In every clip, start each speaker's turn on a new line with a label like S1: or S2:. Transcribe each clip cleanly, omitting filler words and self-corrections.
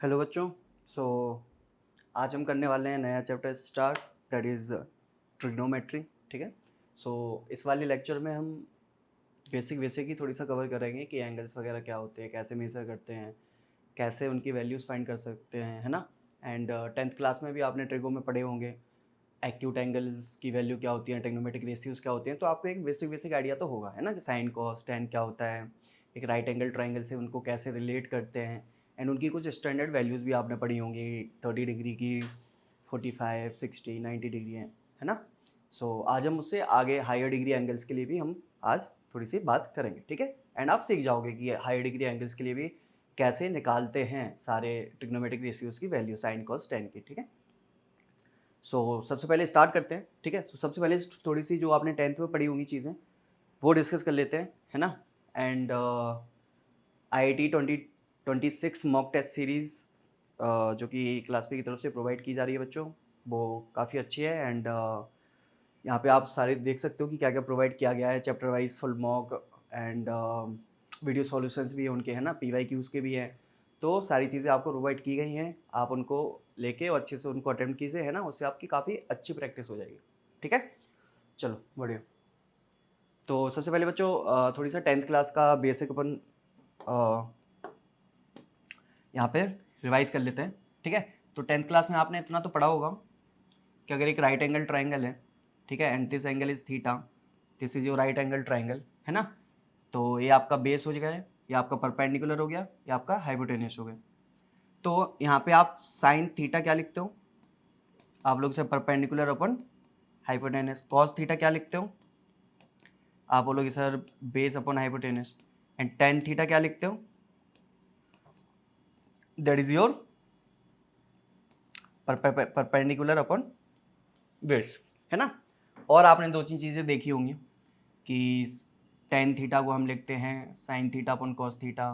S1: Hello बच्चों। सो आज हम करने वाले हैं नया chapter start, that is trigonometry. ठीक है। इस वाले लेक्चर में हम बेसिक बेसिक ही थोड़ी सा कवर करेंगे कि एंगल्स वगैरह क्या होते हैं, कैसे मेजर करते हैं, कैसे उनकी वैल्यूज़ फाइंड कर सकते हैं, है ना। एंड 10th क्लास में भी आपने ट्रिगो में पढ़े होंगे एक्यूट एंगल्स की वैल्यू क्या होती है, ट्रिग्नोमेट्रिक रेशियोज़ क्या होती हैं। तो आपको एक बेसिक बेसिक आइडिया तो होगा, है ना, कि साइन कॉस टेन क्या होता है, एक राइट एंगल ट्राइंगल से उनको कैसे रिलेट करते हैं। एंड उनकी कुछ स्टैंडर्ड वैल्यूज़ भी आपने पढ़ी होंगी, 30 डिग्री की, 45, 60, 90 डिग्री है ना। आज हम उससे आगे हायर डिग्री एंगल्स के लिए भी हम आज थोड़ी सी बात करेंगे। ठीक है। एंड आप सीख जाओगे कि हायर डिग्री एंगल्स के लिए भी कैसे निकालते हैं सारे ट्रिग्नोमेट्रिक रेशियोज़ की वैल्यू साइन कॉस टेन की। ठीक है। सबसे पहले स्टार्ट करते हैं। ठीक है। सबसे पहले थोड़ी सी जो आपने 10th में पढ़ी होंगी चीज़ें वो डिस्कस कर लेते हैं, है ना। And IIT 2026 mock test series जो कि क्लास पी की तरफ से प्रोवाइड की जा रही है बच्चों, वो काफ़ी अच्छी है। एंड यहाँ पे आप सारे देख सकते हो कि क्या क्या प्रोवाइड किया गया है, chapter wise full mock and video solutions भी है उनके, है ना, PYQs के भी हैं। तो सारी चीज़ें आपको प्रोवाइड की गई हैं, आप उनको लेके और अच्छे से उनको अटेम्प्ट कीजिए, है ना, उससे आपकी काफ़ी अच्छी प्रैक्टिस हो जाएगी। ठीक है। चलो बढ़िया। तो सबसे पहले बच्चों थोड़ी सा 10th क्लास का बेसिक अपन यहाँ पे रिवाइज कर लेते हैं। ठीक है। तो 10th क्लास में आपने इतना तो पढ़ा होगा कि अगर एक राइट एंगल ट्राइंगल है, ठीक है, and this angle is theta, this is your right angle triangle, है ना। तो ये आपका बेस हो गया है, ये आपका परपेंडिकुलर हो गया, ये आपका हाइपोटेन्यूस हो गया। तो यहाँ पे आप साइन थीटा क्या लिखते हो, आप लोग से perpendicular upon hypotenuse. Cos theta क्या लिखते हो, आप बोलोगे sir base upon hypotenuse. And tan theta क्या लिखते हो, that is your perpendicular upon base, है ना। और आपने दो तीन चीज़ें देखी होंगी कि टेन थीटा को हम लिखते हैं साइन थीटा अपन कॉस थीटा,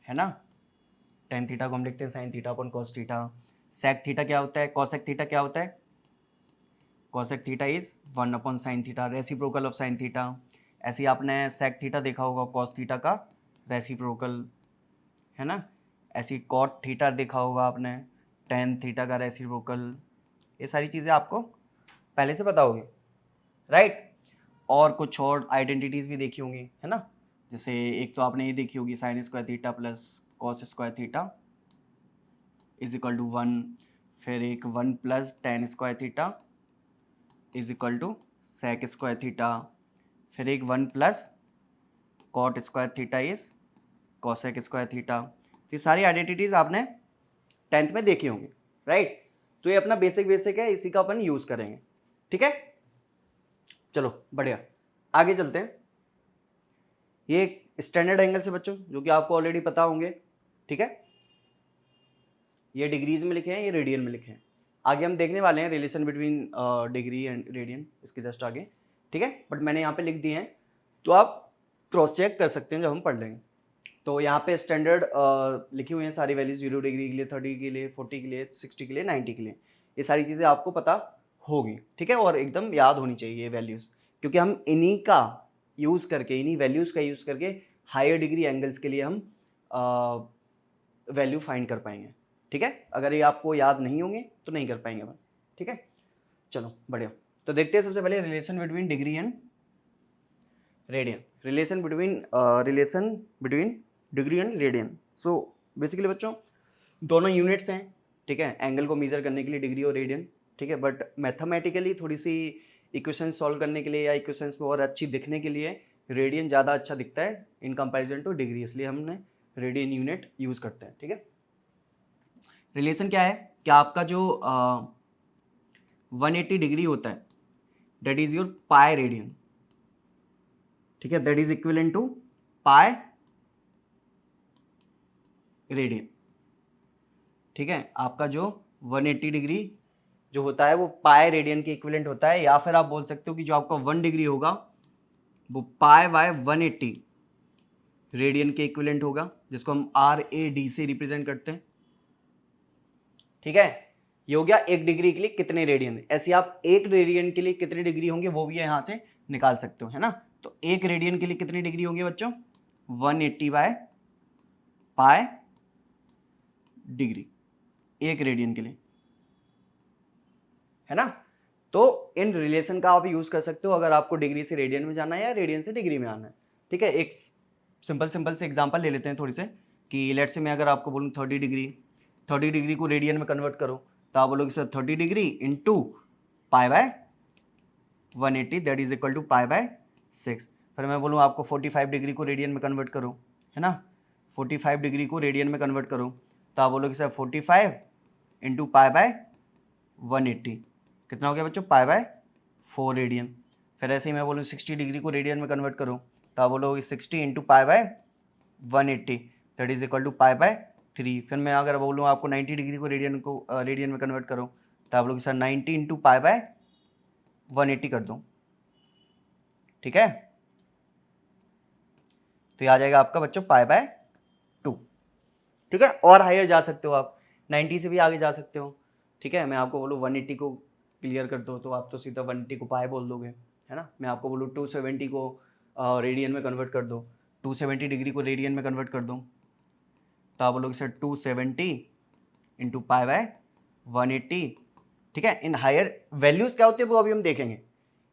S1: है ना। टेन थीटा को हम लिखते हैं साइन थीटा अपन कॉस थीटा। सेक थीटा क्या होता है, कॉसेक थीटा क्या होता है, cosec theta is 1 upon sine theta, reciprocal of sine theta. ऐसे ही आपने सेक थीटा देखा होगा कॉस थीटा का रेसिप्रोकल, है ना। ऐसी कॉट थीटा देखा होगा आपने टेन थीटा का रेसिप्रोकल। ये सारी चीज़ें आपको पहले से पता होगी, राइट। और कुछ और आइडेंटिटीज़ भी देखी होंगी, है ना। जैसे एक तो आपने ये देखी होगी sine square theta plus cos square theta is equal to 1, फिर एक 1 plus tan square theta is equal to sec square theta, फिर एक 1 plus cot square theta is cosec square theta. तो ये सारी आइडेंटिटीज़ आपने 10th में देखी होंगी, राइट। तो ये अपना बेसिक बेसिक है, इसी का अपन यूज़ करेंगे। ठीक है। चलो बढ़िया, आगे चलते हैं। ये स्टैंडर्ड एंगल से बच्चों जो कि आपको ऑलरेडी पता होंगे, ठीक है। ये डिग्रीज में लिखे हैं, ये रेडियन में लिखे हैं। आगे हम देखने वाले हैं relation between degree and radian, इसके जस्ट आगे, ठीक है। बट मैंने यहाँ पे लिख दिए हैं, तो आप क्रॉस चेक कर सकते हैं जब हम पढ़ लेंगे। तो यहाँ पे स्टैंडर्ड लिखी हुई हैं सारी वैल्यूज, 0 डिग्री के लिए, 30 के लिए, 40 के लिए, 60 के लिए, 90 के लिए। ये सारी चीज़ें आपको पता होगी, ठीक है, और एकदम याद होनी चाहिए ये वैल्यूज़, क्योंकि हम इन्हीं का यूज़ करके, इन्हीं वैल्यूज़ का यूज़ करके हायर डिग्री एंगल्स के लिए हम वैल्यू फाइंड कर पाएंगे। ठीक है। अगर ये आपको याद नहीं होंगे तो नहीं कर पाएंगे अपन। ठीक है। चलो बढ़िया। तो देखते हैं सबसे पहले relation between degree and radian. Relation between degree and radian. So basically बच्चों दोनों यूनिट्स हैं, ठीक है, एंगल को मेजर करने के लिए डिग्री और रेडियन, ठीक है। बट मैथमेटिकली थोड़ी सी इक्वेशन सॉल्व करने के लिए या इक्वेशंस में और अच्छी दिखने के लिए रेडियन ज़्यादा अच्छा दिखता है इन कंपैरिजन टू डिग्री, इसलिए हमने रेडियन यूनिट यूज़ करते हैं। ठीक है। रिलेशन क्या है कि आपका जो 180 डिग्री होता है that is your pi radian, ठीक है, that is equivalent to pi radian. ठीक है। आपका जो 180 डिग्री जो होता है वो पाई रेडियन के इक्विवेलेंट होता है, या फिर आप बोल सकते हो कि जो आपका 1 डिग्री होगा वो पाई बाय 180 रेडियन के इक्विवेलेंट होगा, जिसको हम RAD से रिप्रेजेंट करते हैं। ठीक है। ये हो गया एक डिग्री के लिए कितने रेडियन, ऐसे आप एक रेडियन के लिए कितने डिग्री होंगे वो भी यहां से निकाल सकते हो, है ना। तो एक रेडियन के लिए कितनी डिग्री होंगे बच्चों, 180 बाय पाई डिग्री, 1 रेडियन के लिए, है ना। तो इन रिलेशन का आप यूज कर सकते हो अगर आपको डिग्री से रेडियन में जाना है या रेडियन से डिग्री में आना है, ठीक है। एक सिंपल से एग्जांपल ले लेते हैं थोड़ी से, कि लेट्स से मैं अगर आपको बोलूँ 30 डिग्री को रेडियन में कन्वर्ट करो, तो आप बोलोगे sir 30 degree into pi by 180 that is equal to pi by 6। फिर मैं बोलूँ आपको 45 डिग्री को रेडियन में कन्वर्ट करो, है ना, 45 डिग्री को रेडियन में कन्वर्ट करो, तो आप बोलोगे सर 45 इंटू पाई बाय 180, कितना हो गया बच्चों, पाई बाय 4 रेडियन। फिर ऐसे ही मैं बोलूँ 60 डिग्री को रेडियन में कन्वर्ट करो, तो आप बोलोगे 60 into pi by 180 that is equal to pi by 3। फिर मैं अगर बोलूँ आपको 90 डिग्री को रेडियन में कन्वर्ट करो, तो आप लोग सर 90 इंटू पाई बाय 180 कर दो, ठीक है। तो ये आ जाएगा आपका बच्चों पाई बाय 2, ठीक है। और हायर जा सकते हो आप, 90 से भी आगे जा सकते हो, ठीक है। मैं आपको बोलूँ 180 को क्लियर कर दो, तो आप तो सीधा 180 को पाई बोल दोगे, है ना। मैं आपको बोलूँ 270 को रेडियन में कन्वर्ट कर दो, 270 डिग्री को रेडियन में कन्वर्ट कर दो, तो आप बोलोगे सर 270 इंटू पाई बाय 180, ठीक है। इन हायर वैल्यूज क्या होती है वो अभी हम देखेंगे,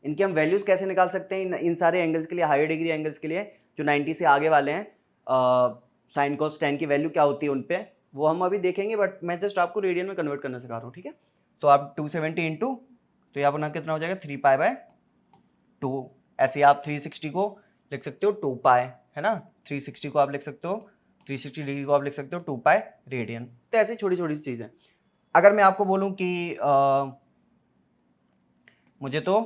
S1: इनके हम वैल्यूज कैसे निकाल सकते हैं इन सारे एंगल्स के लिए, हायर डिग्री एंगल्स के लिए जो 90 से आगे वाले हैं, साइन कॉस टेन की वैल्यू क्या होती है उन पे, वो हम अभी देखेंगे, बट मैं जस्ट आपको रेडियन में कन्वर्ट करना सिखा रहा हूँ, ठीक है। तो आप 270 इंटू, तो यहाँ पर कितना हो जाएगा 3 पाई बाय 2, ऐसे आप 360 को लिख सकते हो 2 पाई, है ना, 360 को आप लिख सकते हो, 360 डिग्री को आप लिख सकते हो 2 पाई रेडियन। तो ऐसी छोटी छोटी सी चीज़ें। अगर मैं आपको बोलूँ कि मुझे तो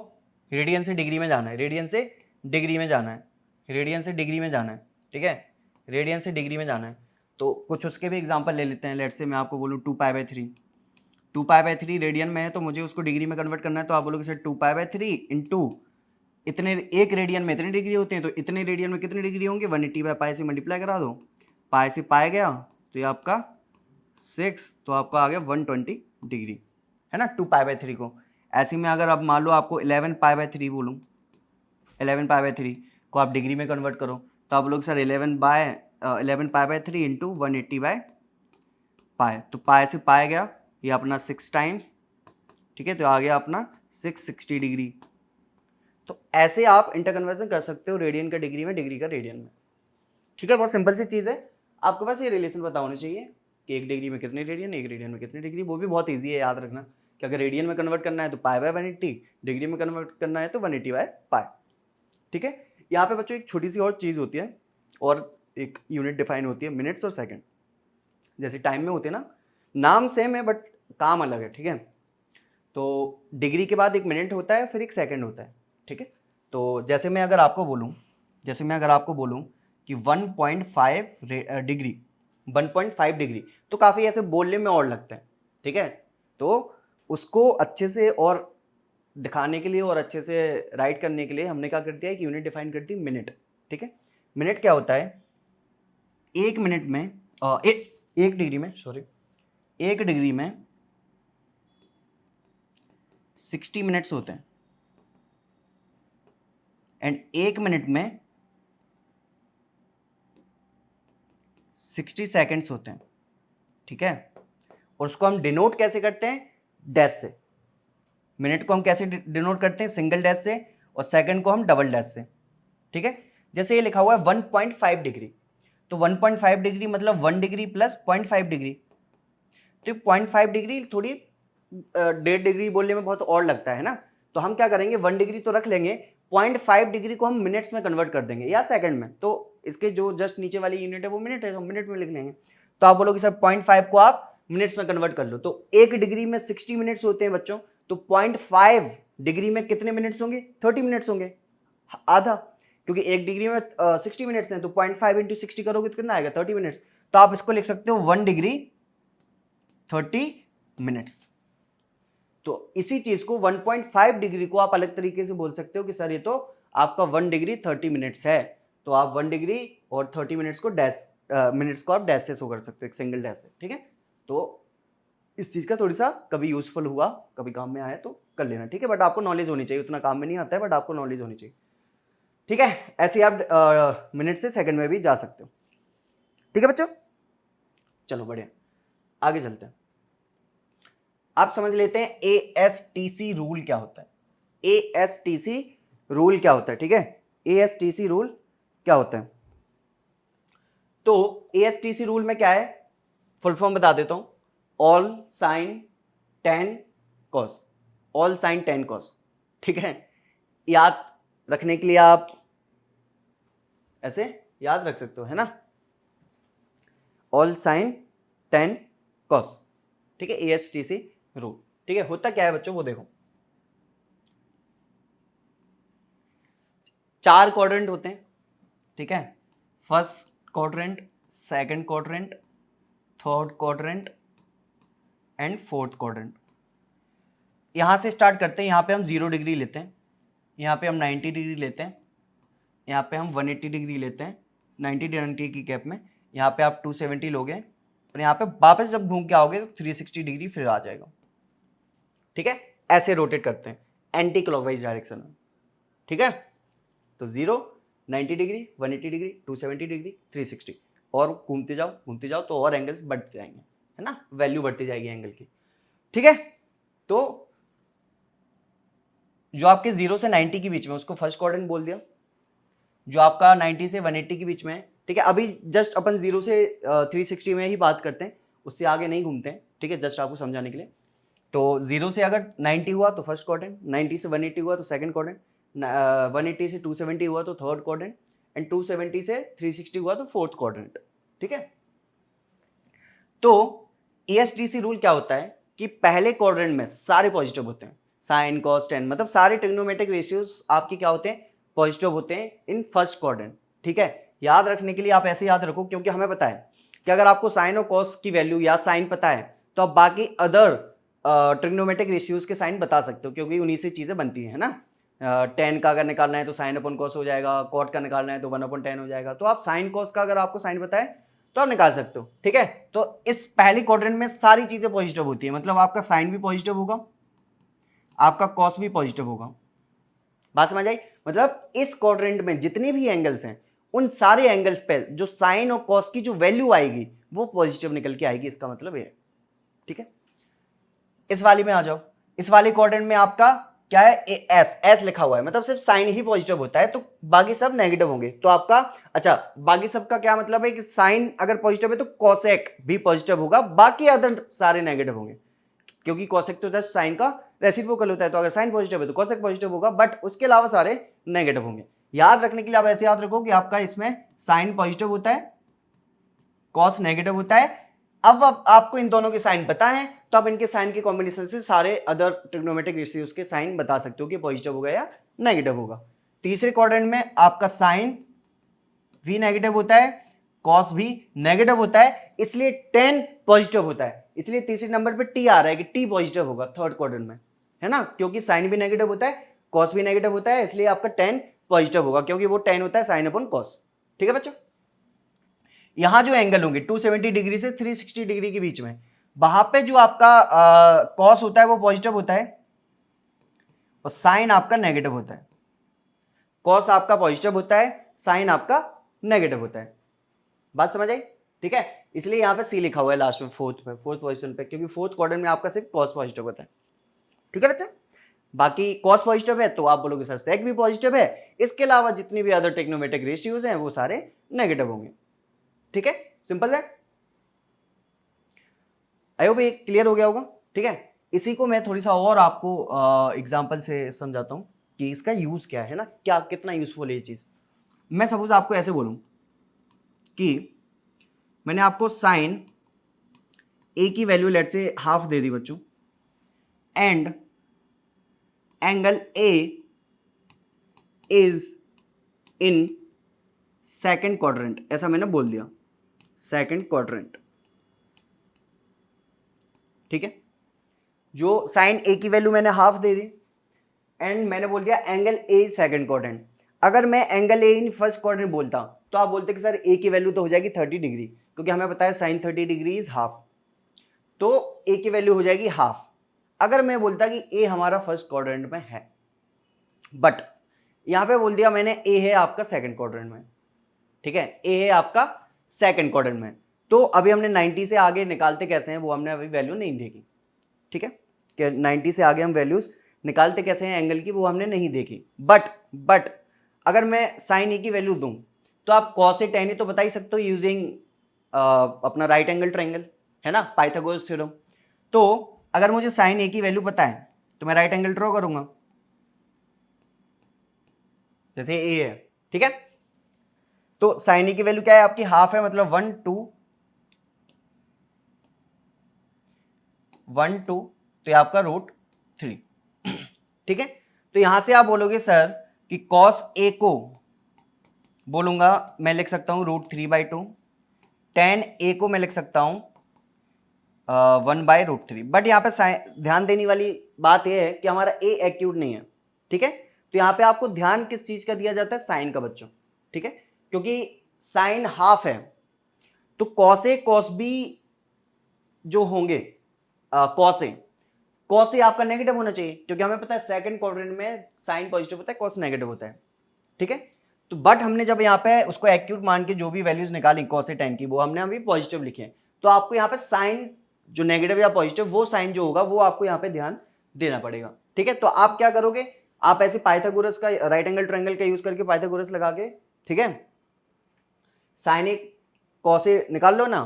S1: रेडियन से डिग्री में जाना है, रेडियन से डिग्री में जाना है, रेडियन से डिग्री में जाना है, ठीक है, रेडियन से डिग्री में जाना है, तो कुछ उसके भी एग्जांपल ले लेते हैं। लेट्स से मैं आपको बोलूँ 2 पाई बाय 3, 2 पाई बाय 3 रेडियन में है, तो मुझे उसको डिग्री में कन्वर्ट करना है, तो आप बोलोगे सर 2 पाई बाय 3 इंटू इतने, एक रेडियन में इतने डिग्री होते हैं, तो इतने रेडियन में कितने डिग्री होंगे, 180 बाय पाई से मल्टीप्लाई करा दो, पाई से पाई गया तो ये आपका 6, तो आपका आ गया 120 डिग्री, है ना, 2 पाई बाय 3 को। ऐसे में अगर आप मान लो आपको 11 पाई बाय 3 बोलूँ, 11 पाई बाय 3 को आप डिग्री में कन्वर्ट करो, तो आप लोग sir 11 pi by 3 into 180 by pi, तो पाई से पाई गया ये अपना 6 टाइम्स, ठीक है, तो आ गया अपना 660 डिग्री। तो ऐसे आप इंटरकन्वर्जन कर सकते हो रेडियन का डिग्री में, डिग्री का रेडियन में, ठीक है। बहुत सिंपल सी चीज़ है, आपके पास ये रिलेशन पता होना चाहिए कि 1 डिग्री में कितने रेडियन, 1 रेडियन में कितने डिग्री। वो भी बहुत ईजी है याद रखना कि अगर रेडियन में कन्वर्ट करना है तो पाई बाय 180, डिग्री में कन्वर्ट करना है तो 180 बाय पाई, ठीक है। यहाँ पे बच्चों एक छोटी सी और चीज़ होती है, और एक यूनिट डिफाइन होती है, मिनट्स और सेकेंड। जैसे टाइम में होते हैं ना, नाम सेम है बट काम अलग है, ठीक है। तो डिग्री के बाद एक मिनट होता है, फिर एक सेकंड होता है, ठीक है। तो जैसे मैं अगर आपको बोलूं कि 1.5 डिग्री, 1.5 डिग्री, तो काफ़ी ऐसे बोलने में और लगता है, ठीक है। तो उसको अच्छे से और दिखाने के लिए और अच्छे से राइट करने के लिए हमने क्या कर दिया, एक यूनिट डिफाइन कर दी, मिनट, ठीक है। मिनट क्या होता है, एक मिनट में एक डिग्री में, सॉरी, एक डिग्री में 60 मिनट्स होते हैं, एंड एक मिनट में 60 सेकेंड्स होते हैं, ठीक है। और उसको हम डिनोट कैसे करते हैं, डैश से। मिनट को हम कैसे डिनोट करते हैं, सिंगल डैश से, और सेकंड को हम डबल डैश से, ठीक है। जैसे ये लिखा हुआ है 1.5 डिग्री, तो 1.5 डिग्री मतलब 1 डिग्री प्लस 0.5 डिग्री, तो 0.5 डिग्री थोड़ी 1.5 डिग्री बोलने में बहुत और लगता है ना, तो हम क्या करेंगे 1 डिग्री तो रख लेंगे, 0.5 डिग्री को हम मिनट्स में कन्वर्ट कर देंगे या सेकंड में, तो इसके जो जस्ट नीचे वाली यूनिट है वो मिनट है, तो मिनट में लिख लेंगे। तो आप बोलोगे सर 0.5 को आप मिनट्स में कन्वर्ट कर लो, तो एक डिग्री में 60 मिनट्स होते हैं बच्चों, तो 0.5 डिग्री में कितने मिनट्स होंगे, 30 मिनट्स होंगे, आधा, क्योंकि एक डिग्री में 60 मिनट्स हैं, तो 0.5 इंटू 60 करोगे तो कितना आएगा, 30 मिनट्स। तो आप इसको लिख सकते हो 1 डिग्री 30 मिनट्स। तो इसी चीज को 1.5 डिग्री को आप अलग तरीके से बोल सकते हो कि सर ये तो आपका 1 डिग्री 30 मिनट्स है, तो आप 1 डिग्री और 30 मिनट्स को मिनट्स को आप डैश से शो कर सकते हो, एक सिंगल डैश से, ठीक है। तो इस चीज का थोड़ी सा कभी यूजफुल हुआ, कभी काम में आया तो कर लेना, ठीक है। बट आपको नॉलेज होनी चाहिए, उतना काम में नहीं आता है बट आपको नॉलेज होनी चाहिए, ठीक है। ऐसे आप मिनट से सेकंड में भी जा सकते हो, ठीक है बच्चों। चलो बढ़िया, आगे चलते हैं। आप समझ लेते हैं ASTC रूल क्या होता है। ASTC रूल क्या होता है, ठीक है, ASTC रूल क्या होता है। तो ASTC रूल में क्या है, फुल फॉर्म बता देता हूं, all sine tan cos, all sine tan cos, ठीक है। याद रखने के लिए आप ऐसे याद रख सकते हो, है ना, ऑल साइन टेन कॉस, ठीक है, ASTC रूल, ठीक है। होता क्या है बच्चों, वो देखो, 4 क्वाड्रेंट होते हैं, ठीक है, first quadrant, second quadrant, third quadrant and fourth quadrant. यहां से स्टार्ट करते हैं, यहां पे हम 0 डिग्री लेते हैं, यहाँ पे हम 90 डिग्री लेते हैं, यहाँ पे हम 180 डिग्री लेते हैं, 90 की गैप में, यहाँ पे आप 270 लोगे और यहाँ पे वापस जब घूम के आओगे तो 360 डिग्री फिर आ जाएगा, ठीक है। ऐसे रोटेट करते हैं एंटी क्लॉकवाइज डायरेक्शन में, ठीक है। तो 0, 90 डिग्री, 180 डिग्री, 270 डिग्री, 360, और घूमते जाओ तो और एंगल्स बढ़ते जाएंगे, है ना, वैल्यू बढ़ती जाएगी एंगल की, ठीक है। तो जो आपके 0 से 90 के बीच में उसको फर्स्ट क्वाड्रेंट बोल दिया, जो आपका 90 से 180 के बीच में है, ठीक है। अभी जस्ट अपन 0 से 360 में ही बात करते हैं, उससे आगे नहीं घूमते हैं, ठीक है, जस्ट आपको समझाने के लिए। तो 0 से अगर 90 हुआ तो फर्स्ट क्वाड्रेंट, 90 से 180 हुआ तो सेकंड क्वाड्रेंट, 180 से 270 हुआ तो थर्ड क्वाड्रेंट, एंड 270 से 360 हुआ तो फोर्थ क्वाड्रेंट, ठीक है। तो ASTC रूल क्या होता है कि पहले क्वाड्रेंट में सारे पॉजिटिव होते हैं, साइन कॉस टेन, मतलब सारे ट्रिग्नोमेट्रिक रेशियोज आपके क्या होते हैं, पॉजिटिव होते हैं इन फर्स्ट क्वाड्रेंट, ठीक है। याद रखने के लिए आप ऐसे याद रखो, क्योंकि हमें पता है कि अगर आपको साइन और कॉस की वैल्यू या साइन पता है तो आप बाकी अदर ट्रिग्नोमेट्रिक रेशियोज के साइन बता सकते हो, क्योंकि उन्हीं से चीजें बनती हैं, है ना। टेन का अगर निकालना है तो साइन अपन कॉस हो जाएगा, कॉट का निकालना है तो 1/10 हो जाएगा। तो आप साइन कॉस का अगर आपको साइन पता है तो आप निकाल सकते हो, ठीक है। तो इस पहली क्वाड्रेंट में सारी चीजें पॉजिटिव होती है, मतलब आपका साइन भी पॉजिटिव होगा, आपका कॉस भी पॉजिटिव होगा। बात समझ आई, मतलब इस क्वाड्रेंट में जितने भी एंगल्स हैं उन सारे एंगल्स पे जो साइन और कॉस की जो वैल्यू आएगी वो पॉजिटिव निकल के आएगी, इसका मतलब ये, ठीक है। इस वाली में आ जाओ, इस वाले क्वाड्रेंट में आपका क्या है, एस लिखा हुआ है, मतलब सिर्फ साइन ही पॉजिटिव होता है, तो बाकी सब नेगेटिव होंगे। तो आपका अच्छा, बाकी सब का क्या मतलब है कि साइन अगर पॉजिटिव है तो कॉसेक भी पॉजिटिव होगा, बाकी अदर सारे नेगेटिव होंगे, क्योंकि कॉसेक तो जस्ट साइन का रेसिप्रोकल होता है। तो अगर साइन पॉजिटिव है तो कॉसेक पॉजिटिव होगा, बट उसके अलावा सारे नेगेटिव होंगे। याद रखने के लिए आप ऐसे याद रखो कि आपका इसमें साइन पॉजिटिव होता है, कॉस नेगेटिव होता है। अब आपको इन दोनों के साइन पता है तो आप इनके साइन के कॉम्बिनेशन से सारे अदर ट्रिग्नोमेट्रिक रेशियोज के साइन बता सकते हो कि पॉजिटिव होगा या नेगेटिव होगा। तीसरे क्वाड्रेंट में आपका साइन भी नेगेटिव होता है, कॉस भी नेगेटिव होता है, इसलिए 10 पॉजिटिव होता है, इसलिए तीसरे नंबर पे टी आ रहा है कि टी पॉजिटिव होगा थर्ड क्वाड्रेंट में, है ना, क्योंकि साइन भी नेगेटिव होता है, कॉस भी नेगेटिव होता है, इसलिए आपका 10 पॉजिटिव होगा, क्योंकि वो 10 होता है साइन अपॉन कॉस, ठीक है बच्चों। यहां जो एंगल होंगे 270 डिग्री से 360 डिग्री के बीच में, वहां पे जो आपका कॉस होता है वो पॉजिटिव होता है और साइन आपका नेगेटिव होता है। कॉस आपका पॉजिटिव होता है, साइन आपका नेगेटिव होता है। बात समझ आई, ठीक है। इसलिए यहां पे सी लिखा हुआ है लास्ट में, फोर्थ पोजीशन पे, क्योंकि फोर्थ क्वाड्रेंट में आपका सिर्फ कॉस पॉजिटिव होता है, ठीक है बच्चा। बाकी कॉस पॉजिटिव है तो आप बोलोगे सर सेक भी पॉजिटिव है, इसके अलावा जितनी भी अदर टेक्नोमेट्रिक रेशियोज हैं वो सारे नेगेटिव होंगे, ठीक है, सिंपल है। आई होप ये क्लियर हो गया होगा, ठीक है। इसी को मैं थोड़ी सा और आपको एग्जांपल से समझाता हूं कि इसका यूज क्या है ना, क्या कितना यूजफुल है ये चीज। मैं सपोज आपको ऐसे बोलूं कि मैंने आपको साइन ए की वैल्यू लेट से हाफ दे दी बच्चों, and angle A is in second quadrant, ऐसा मैंने बोल दिया, सेकंड क्वाड्रेंट, ठीक है। जो साइन ए की वैल्यू मैंने हाफ दे दी एंड मैंने बोल दिया एंगल ए सेकंड क्वाड्रेंट। अगर मैं angle A in first quadrant बोलता तो आप बोलते कि सर ए की वैल्यू तो हो जाएगी 30 डिग्री, क्योंकि हमें पता है साइन 30 डिग्री इज हाफ, तो ए की वैल्यू हो जाएगी हाफ। अगर मैं बोलता कि ए हमारा फर्स्ट क्वाड्रेंट में है, बट यहां पे बोल दिया मैंने ए है आपका सेकंड क्वाड्रेंट में, ठीक है, ए है आपका सेकंड क्वाड्रेंट में, तो अभी हमने 90 से आगे निकालते कैसे हैं वो हमने अभी वैल्यू नहीं देखी, ठीक है, कि 90 से आगे हम वैल्यूज निकालते कैसे हैं एंगल की वो हमने नहीं देखी। बट अगर मैं साइन ए की वैल्यू दूं तो आप कॉस ए tan ए तो बता ही सकते हो यूजिंग अपना राइट एंगल ट्रायंगल, है ना, पाइथागोरस थ्योरम। तो अगर मुझे साइन ए की वैल्यू पता है तो मैं राइट एंगल ड्रॉ करूंगा, जैसे ए है, ठीक है। तो साइन ए की वैल्यू क्या है आपकी, हाफ है, मतलब 1 2 तो ये आपका √3, ठीक है। तो यहां से आप बोलोगे सर कि कॉस ए को बोलूंगा मैं लिख सकता हूं √3/2, tan ए को मैं लिख सकता हूं 1/√3। बट यहाँ पे ध्यान देने वाली बात यह है कि हमारा ए एक्यूट नहीं है, ठीक है। तो यहाँ पे आपको ध्यान किस चीज का दिया जाता है, साइन का बच्चों, ठीक है, क्योंकि साइन हाफ है। तो कॉस ए कॉस बी जो होंगे, कॉस ए आपका नेगेटिव होना चाहिए, क्योंकि हमें पता है सेकंड क्वाड्रेंट में साइन पॉजिटिव होता है, कॉस नेगेटिव होता है, ठीक है। तो बट हमने जब यहाँ पे उसको एक्यूट मान के जो भी वैल्यूज निकाली कॉस ए tan की वो हमने अभी पॉजिटिव लिखे हैं। तो आपको यहाँ पे साइन जो नेगेटिव या पॉजिटिव वो साइन जो होगा वो आपको यहाँ पे ध्यान देना पड़ेगा, ठीक है। तो आप क्या करोगे, आप ऐसे पाइथागोरस का राइट एंगल ट्रायंगल का यूज करके पाइथागोरस लगा के, ठीक है, साइन ए कॉस ए निकाल लो ना,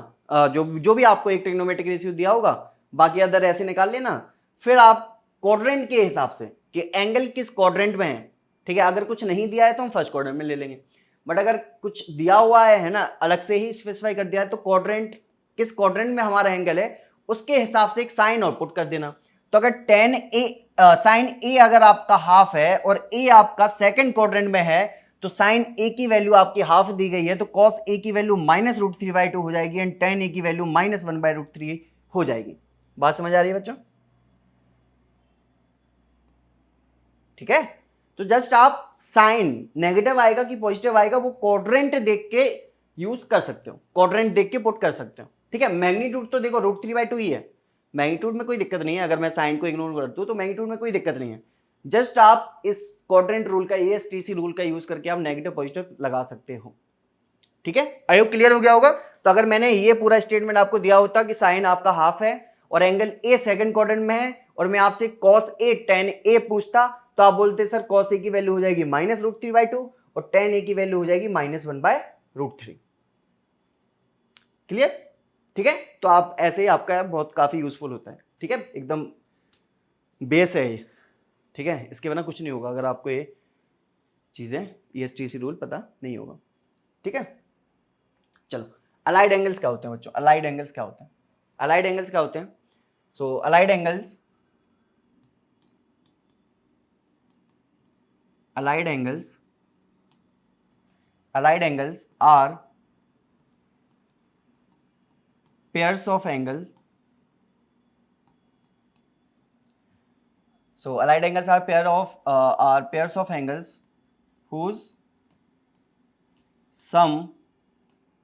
S1: जो भी आपको एक ट्रिग्नोमेट्रिक रेशियो दिया होगा, बाकी अदर ऐसे निकाल लेना। फिर आप क्वाड्रेंट के हिसाब से कि एंगल किस क्वाड्रेंट में है, ठीक है, अगर कुछ नहीं दिया है तो हम फर्स्ट क्वाड्रेंट में ले लेंगे, बट अगर कुछ दिया हुआ है ना, अलग से ही स्पेसिफाई कर दिया है, तो क्वाड्रेंट किस क्वाड्रेंट में हमारा एंगल है उसके हिसाब से एक साइन आउटपुट कर देना। तो अगर tan ए साइन ए अगर आपका हाफ है और ए आपका सेकंड क्वाड्रेंट में है तो साइन ए की वैल्यू आपकी हाफ दी गई है, तो कॉस ए की वैल्यू -√3/2 हो जाएगी एंड tan ए की वैल्यू -1/√3 हो जाएगी। बात समझ आ रही है बच्चों, ठीक है। तो जस्ट आप साइन नेगेटिव आएगा कि पॉजिटिव आएगा वो क्वाड्रेंट देख के यूज कर सकते हो, क्वाड्रेंट देख के पुट कर सकते हो, ठीक है। मैग्नीट्यूड तो देखो √3/2 ही है, मैग्नीट्यूड में कोई दिक्कत नहीं है, अगर मैं साइन को इग्नोर कर दूं तो मैग्नीट्यूड में कोई दिक्कत नहीं है। जस्ट आप इस क्वाड्रेंट रूल का, ASTC रूल का यूज करके आप नेगेटिव पॉजिटिव लगा सकते हो, ठीक है। आई होप क्लियर हो गया होगा। तो अगर मैंने ये पूरा स्टेटमेंट आपको दिया होता कि साइन आपका हाफ है और एंगल ए सेकंड क्वाड्रेंट में है और मैं आपसे कॉस ए tan ए पूछता तो आप बोलते सर कॉस ए की वैल्यू हो जाएगी -√3/2 और tan ए की वैल्यू हो जाएगी -1/√3। क्लियर, ठीक है। तो आप ऐसे ही आपका बहुत काफी यूजफुल होता है, ठीक है, एकदम बेस है ये, ठीक है, इसके बिना कुछ नहीं होगा अगर आपको ये चीजें ESTC रूल पता नहीं होगा, ठीक है। चलो अलाइड एंगल्स क्या होते हैं बच्चों, अलाइड एंगल्स क्या होते हैं, अलाइड एंगल्स क्या होते हैं। So allied angles are pairs of angles. So allied angles are pairs of angles whose sum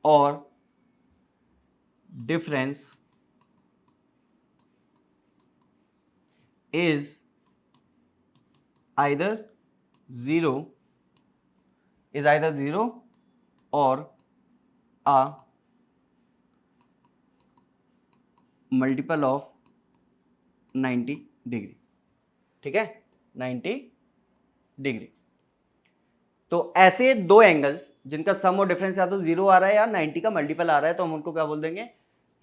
S1: or difference is either zero or a multiple of 90 degree, ठीक है, 90 डिग्री। तो ऐसे दो एंगल्स जिनका सम और डिफरेंस या तो 0 आ रहा है या 90 का मल्टीपल आ रहा है तो हम उनको क्या बोल देंगे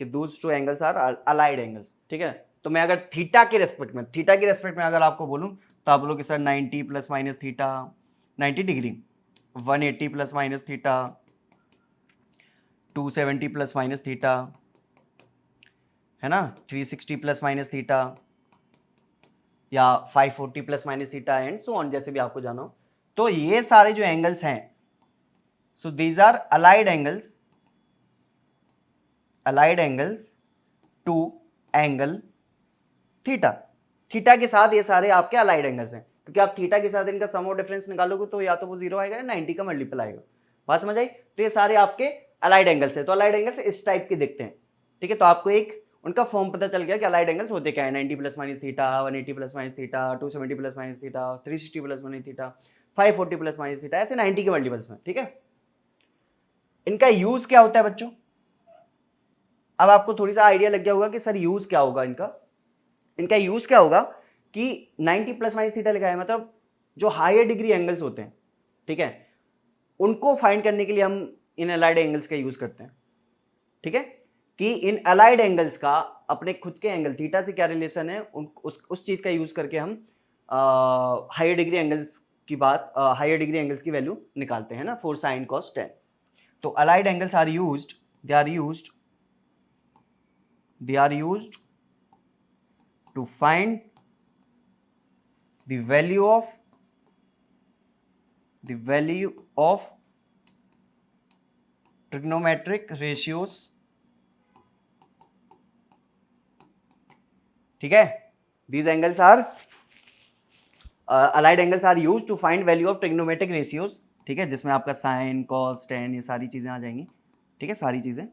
S1: कि those two angles are allied angles, ठीक है। तो मैं अगर थीटा के रेस्पेक्ट में अगर आपको बोलूं तो आप बोलोगे sir 90 plus minus theta 90 degree, 180 plus minus theta, 270 plus minus theta, है ना, 360 प्लस माइनस थीटा या 540 plus minus theta and so on, जैसे भी आपको जाना हो। तो ये सारे जो एंगल्स हैं, so these are allied angles to angle theta. Theta के साथ ये सारे आपके अलाइड एंगल्स हैं, क्योंकि आप थीटा के साथ इनका सम और डिफरेंस निकालोगे तो या तो वो 0 आएगा या 90 का मल्टीपल आएगा। बात समझ आई। तो ये सारे आपके अलाइड एंगल्स है। तो अलाइड एंगल्स इस टाइप के दिखते हैं, ठीक है। तो आपको एक उनका फॉर्म पता चल गया कि अलाइड एंगल्स होते क्या है, 90 plus minus theta, 180 plus minus theta, 270 plus minus theta, 360 plus minus theta, 540 plus minus theta, ऐसे 90 के मल्टीपल्स में, ठीक है। इनका यूज क्या होता है बच्चों, अब आपको थोड़ी सा आइडिया लग गया होगा कि सर यूज क्या होगा इनका। इनका यूज क्या होगा कि 90 प्लस माइनस थीटा लिखा है, मतलब जो हायर डिग्री एंगल्स होते हैं, ठीक है, उनको फाइंड करने के लिए हम इन अलाइड एंगल्स का यूज करते हैं। ठीक है, कि इन अलाइड एंगल्स का अपने खुद के एंगल थीटा से क्या रिलेशन है, उस चीज का यूज करके हम हायर डिग्री एंगल्स की बात, हायर डिग्री एंगल्स की वैल्यू निकालते हैं ना, फॉर साइन कॉस टेन। तो allied angles are used, they are used to find the value of trigonometric ratios, ठीक है, these angles are allied angles are used to find value of trigonometric ratios, ठीक है, जिसमें आपका sign cos ten ये सारी चीजें आ जाएंगी, ठीक है, सारी चीजें,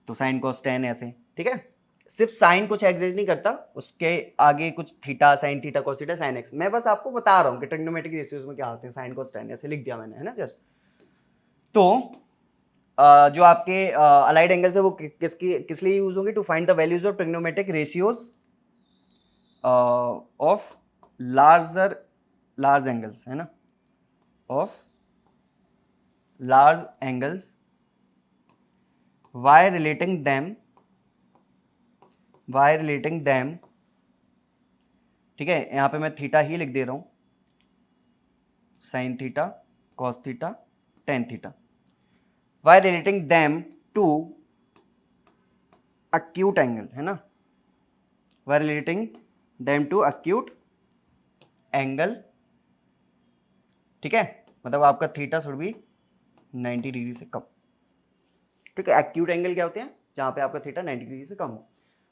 S1: तो साइन कॉस टेन ऐसे, ठीक है, सिर्फ साइन कुछ एग्जिस्ट नहीं करता, उसके आगे कुछ theta sine theta cos theta sine x, मैं बस आपको बता रहा हूँ कि ट्रिग्नोमेट्रिक रेशियोज में क्या होते हैं, साइन कॉस टेन ऐसे लिख दिया मैंने, है ना जस्ट। तो जो आपके अलाइड एंगल्स है वो किस लिए यूज होंगे, to find the values of trigonometric ratios of large angles, है ना, of large angles by relating them, ठीक है, यहां पे मैं थीटा ही लिख दे रहा हूं, sine theta cos theta tan theta, by relating them to acute angle, है ना, by relating them to acute angle, ठीक है, मतलब आपका थीटा शुड बी 90 डिग्री से कम, ठीक है, एक्यूट एंगल क्या होते हैं, जहां पे आपका थीटा 90 डिग्री से कम हो।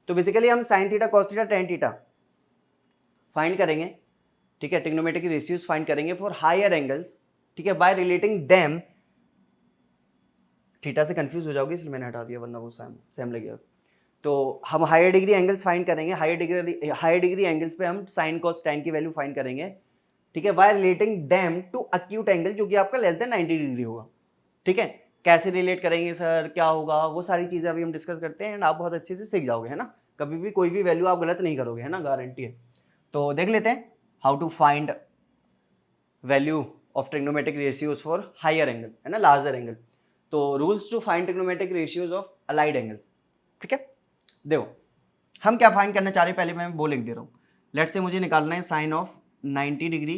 S1: तो बेसिकली हम sign theta cos theta tan theta find करेंगे, ठीक है, ट्रिग्नोमेट्रिक रेशियोज फाइंड करेंगे फॉर हायर एंगल्स, ठीक है, बाय रिलेटिंग देम, थीटा से कंफ्यूज हो जाओगे इसलिए मैंने हटा दिया, वरना वो सेम लगेगा। तो हम हायर डिग्री एंगल्स फाइंड करेंगे, हायर डिग्री एंगल्स पे हम साइन कॉस टेन की वैल्यू फाइंड करेंगे, ठीक है, by relating them to acute angle जो कि आपका लेस देन 90 डिग्री होगा, ठीक है। कैसे रिलेट करेंगे सर, क्या होगा, वो सारी चीजें अभी हम डिस्कस करते हैं एंड आप बहुत अच्छे से सीख जाओगे, है ना, कभी भी कोई भी वैल्यू आप गलत नहीं करोगे, है ना, गारंटी है। तो देख लेते हैं how to find value of trigonometric ratios for higher angle, है ना, लार्जर एंगल। तो rules to find trigonometric ratios of allied angles, ठीक है। देखो हम क्या फाइंड करना चाह रहे हैं, पहले मैं वो लिख दे रहा हूँ। लेट से मुझे निकालना है sine of 90 degree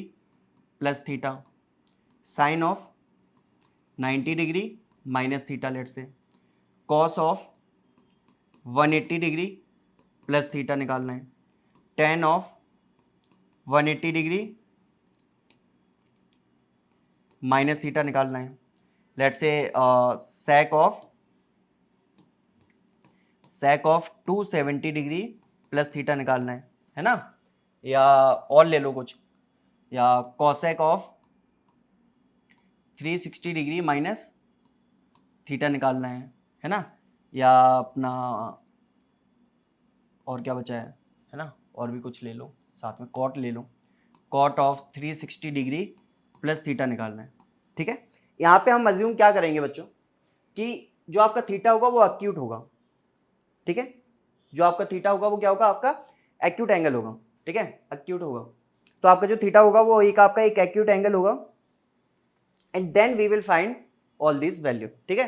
S1: plus theta, sine of 90 degree minus theta, let's say cos of 180 degree plus theta निकालना है, tan of 180 degree minus theta निकालना है, let's say sec of 270 degree plus theta निकालना है ना, या और ले लो कुछ, या cosec of 360 degree minus theta निकालना है ना, या अपना और क्या बचा है ना, और भी कुछ ले लो साथ में, कॉट ले लो, cot of 360 degree plus theta निकालना है, ठीक है। यहाँ पे हम अज्यूम क्या करेंगे बच्चों, कि जो आपका थीटा होगा वो एक्यूट होगा, ठीक है, जो आपका थीटा होगा वो क्या होगा, आपका एक्यूट एंगल होगा, ठीक है, एक्यूट होगा। तो आपका जो थीटा होगा वो एक आपका एक एक्यूट एंगल होगा, and then we will find all this value, ठीक है।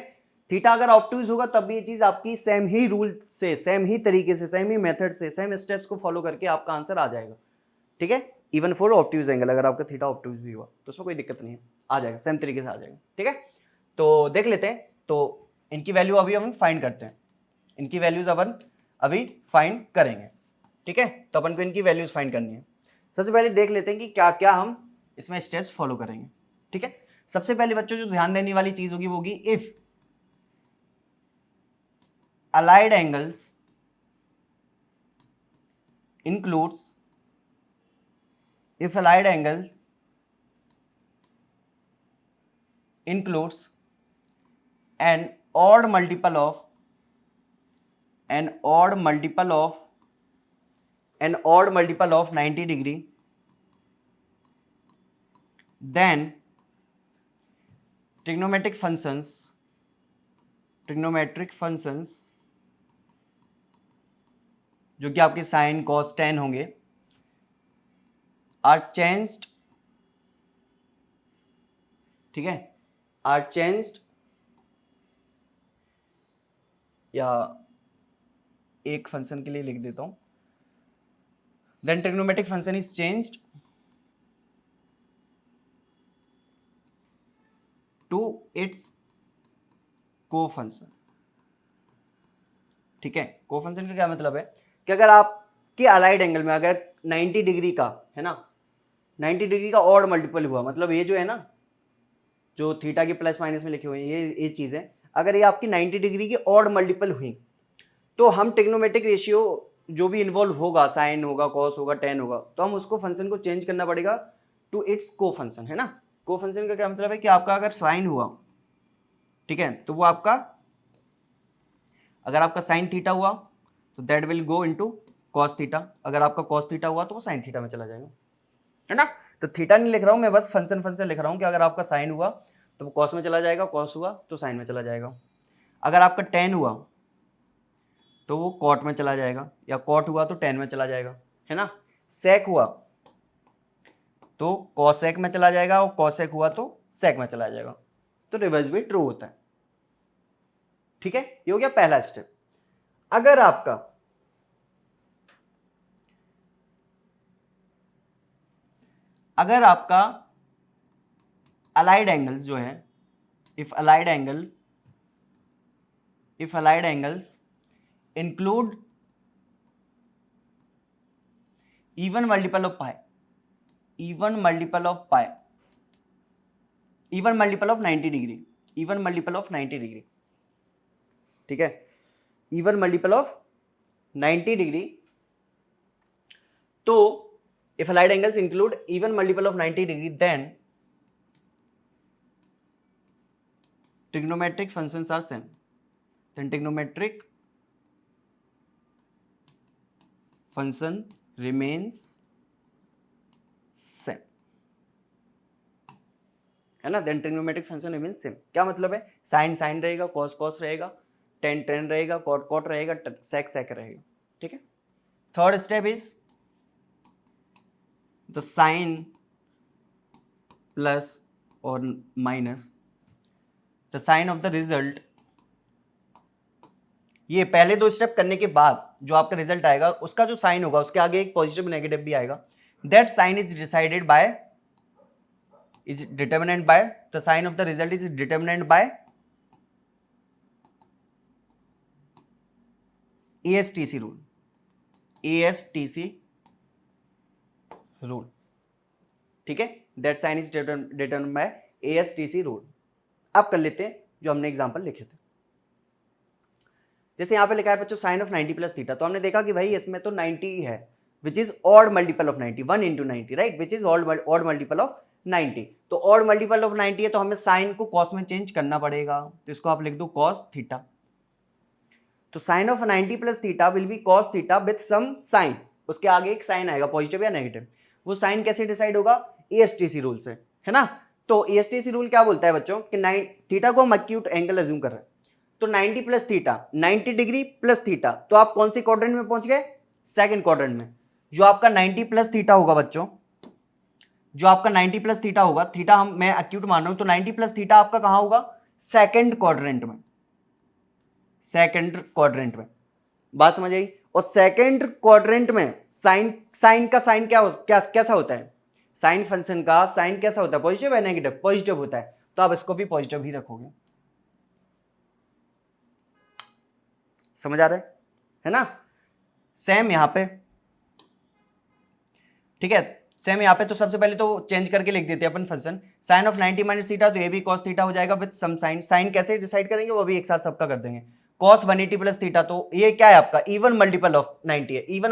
S1: थीटा अगर ऑब्टयूज होगा तब भी ये चीज आपकी सेम ही रूल से, सेम ही तरीके से, सेम ही मेथड से, सेम स्टेप्स को फॉलो करके आपका आंसर आ जाएगा, ठीक है। इवन फॉर ऑब्टयूज एंगल, अगर आपका थीटा ऑब्टयूज भी हुआ तो उसमें कोई दिक्कत नहीं है, आ जाएगा, सेम तरीके से आ जाएगा, ठीक है। तो देख लेते हैं, तो इनकी वैल्यू अभी हम फाइंड करते हैं, इनकी वैल्यूज अपन अभी फाइंड करेंगे, ठीक है। तो अपन को इनकी वैल्यूज फाइंड करनी है। सबसे पहले देख लेते हैं कि क्या क्या हम इसमें स्टेप्स फॉलो करेंगे, ठीक है। सबसे पहले बच्चों जो ध्यान देने वाली चीज होगी वो होगी if allied angles includes, if allied angles includes an odd multiple of an odd multiple of 90 degree, then trigonometric functions जो कि आपके साइन कॉस टेन होंगे, आर चेंज्ड, ठीक है, आर चेंज्ड, या एक फंक्शन के लिए लिख देता हूं, then trigonometric function is changed to its cofunction. ठीक है, को फंक्शन का क्या मतलब है कि अगर आपके अलाइड एंगल में अगर 90 डिग्री का है ना, 90 डिग्री का ऑड मल्टीपल हुआ, मतलब ये जो है ना, जो थीटा के प्लस माइनस में लिखे हुए हैं ये चीजें, अगर ये आपकी 90 डिग्री की ऑड मल्टीपल हुई, तो हम ट्रिग्नोमेट्रिक रेशियो जो भी इन्वॉल्व होगा, साइन होगा, कॉस होगा, टेन होगा, तो हम उसको फंक्शन को चेंज करना पड़ेगा टू इट्स को फंक्शन, है ना। को फंक्शन का क्या मतलब है कि आपका अगर साइन हुआ, ठीक है, तो वो आपका, अगर आपका साइन थीटा हुआ तो that will go into cos theta, अगर आपका कॉस थीटा हुआ तो वो साइन थीटा में चला जाएगा, है ना। तो थीटा नहीं लिख रहा हूं मैं, बस फंक्शन फंक्शन लिख रहा हूं कि अगर आपका साइन हुआ तो वो कॉस में चला जाएगा, कॉस हुआ तो साइन में चला जाएगा, अगर आपका टेन हुआ तो वो कॉट में चला जाएगा, या कॉट हुआ तो टेन में चला जाएगा, है ना। सेक हुआ तो कॉसेक में चला जाएगा, और कॉसेक हुआ तो सेक में चला जाएगा, तो रिवर्स भी ट्रू होता है। ठीक है, ये हो गया पहला स्टेप। अगर आपका अलाइड एंगल्स जो है, if allied angles include even multiple of pi, even multiple of 90 degree, even multiple of 90 degree, ठीक है, even multiple of 90 डिग्री, तो if allied angles include even multiple of 90 degree, then trigonometric functions are same, then trigonometric function remains same, है ना। Then trigonometric function remains same, क्या मतलब है, sine sine रहेगा, cos cos रहेगा, tan tan रहेगा, cot cot रहेगा, sec sec रहेगा, ठीक है। Third step is the sign plus और minus the sign of the result. ये पहले दो स्टेप करने के बाद जो आपका रिजल्ट आएगा उसका जो साइन होगा उसके आगे एक पॉजिटिव नेगेटिव भी आएगा, that sign is decided by, is determined by, the sign of the result is determined by ASTC rule, ASTC rule, ठीक है, that sign is determined by ASTC rule। अब कर लेते हैं जो हमने एग्जांपल लिखे थे, जैसे यहाँ पे लिखा है बच्चों साइन ऑफ 90 प्लस थीटा, तो हमने देखा कि भाई इसमें तो 90 है, which is odd multiple of 90, 1 into 90, right, which is odd multiple of 90, तो ऑड मल्टीपल ऑफ 90 है तो हमें साइन को कॉस में चेंज करना पड़ेगा, तो इसको आप लिख दो कॉस थीटा। तो sine of 90 plus theta will be cos theta with some sign, उसके आगे एक साइन आएगा पॉजिटिव या नेगेटिव, वो साइन कैसे डिसाइड होगा, एएसटीसी रूल से, है ना। तो एएसटीसी रूल क्या बोलता है बच्चों कि थीटा को हम एक्यूट एंगल अज्यूम कर रहे हैं, तो 90 plus theta 90 degree plus theta, तो आप कौन सी क्वाड्रेंट में पहुंच गए, सेकंड क्वाड्रेंट में। जो आपका 90 प्लस थीटा होगा बच्चों, जो आपका 90 प्लस थीटा होगा, थीटा हम मैं एक्यूट मान रहा हूं, तो 90 प्लस थीटा आपका कहां होगा, सेकंड क्वाड्रेंट में, सेकंड क्वाड्रेंट में, बात समझ आई। और सेकंड क्वाड्रेंट में साइन का साइन कैसा होता है, साइन फंक्शन का साइन कैसा होता है, पॉजिटिव है नेगेटिव, पॉजिटिव होता है, तो आप इसको भी पॉजिटिव ही रखोगे, समझ आ रहा है ना। सेम यहां पे, ठीक है, सेम यहाँ पे, तो सबसे पहले तो चेंज करके लिख देते हैं अपन function, sine of 90 minus theta, तो ये भी कॉस थीटा हो जाएगा विद सम साइन, साइन कैसे डिसाइड करेंगे वो भी एक साथ सबका कर देंगे, कॉस 180 प्लस थीटा, तो ये क्या है आपका इवन मल्टीपल ऑफ 90 है, इवन